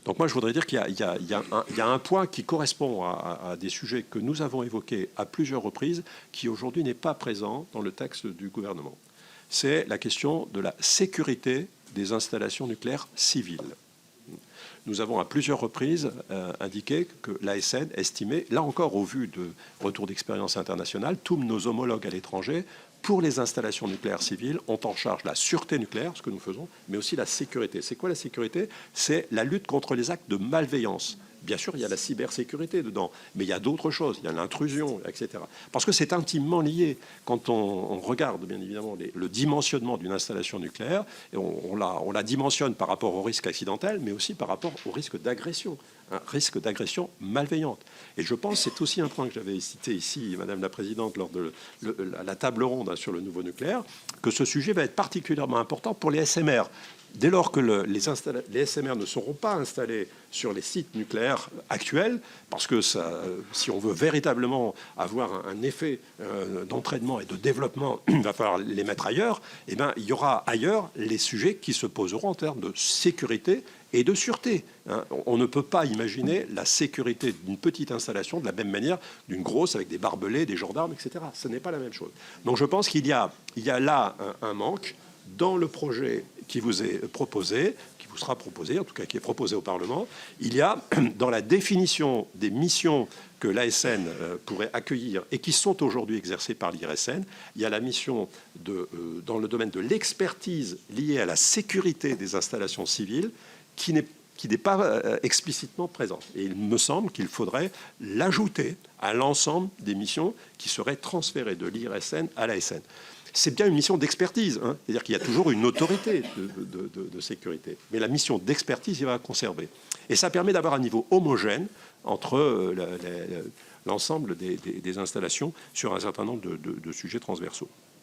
Donc moi, je voudrais dire qu'il y a un point qui correspond à des sujets que nous avons évoqués à plusieurs reprises, qui aujourd'hui n'est pas présent dans le texte du gouvernement. C'est la question de la sécurité des installations nucléaires civiles. Nous avons à plusieurs reprises indiqué que l'ASN estimait, là encore au vu de retours d'expérience internationale, tous nos homologues à l'étranger, pour les installations nucléaires civiles, ont en charge la sûreté nucléaire, ce que nous faisons, mais aussi la sécurité. C'est quoi la sécurité? C'est la lutte contre les actes de malveillance. Bien sûr, il y a la cybersécurité dedans, mais il y a d'autres choses, il y a l'intrusion, etc. Parce que c'est intimement lié. Quand on regarde, bien évidemment, le dimensionnement d'une installation nucléaire, et on la dimensionne par rapport au risque accidentel, mais aussi par rapport au risque d'agression, un risque d'agression malveillante. Et je pense, c'est aussi un point que j'avais cité ici, Madame la Présidente, lors de la table ronde sur le nouveau nucléaire, que ce sujet va être particulièrement important pour les SMR. Dès lors que les SMR ne seront pas installés sur les sites nucléaires actuels, parce que si on veut véritablement avoir un effet d'entraînement et de développement, il va falloir les mettre ailleurs, eh bien, il y aura ailleurs les sujets qui se poseront en termes de sécurité et de sûreté. On ne peut pas imaginer la sécurité d'une petite installation de la même manière d'une grosse avec des barbelés, des gendarmes, etc. Ce n'est pas la même chose. Donc je pense qu'il y a là un manque dans le projet qui vous est proposé, qui vous sera proposé, en tout cas qui est proposé au Parlement. Il y a dans la définition des missions que l'ASN pourrait accueillir et qui sont aujourd'hui exercées par l'IRSN, il y a la mission dans le domaine de l'expertise liée à la sécurité des installations civiles qui n'est pas explicitement présente. Et il me semble qu'il faudrait l'ajouter à l'ensemble des missions qui seraient transférées de l'IRSN à l'ASN. C'est bien une mission d'expertise, hein. C'est-à-dire qu'il y a toujours une autorité de sécurité. Mais la mission d'expertise, il va la conserver. Et ça permet d'avoir un niveau homogène entre l'ensemble des installations sur un certain nombre de sujets transversaux.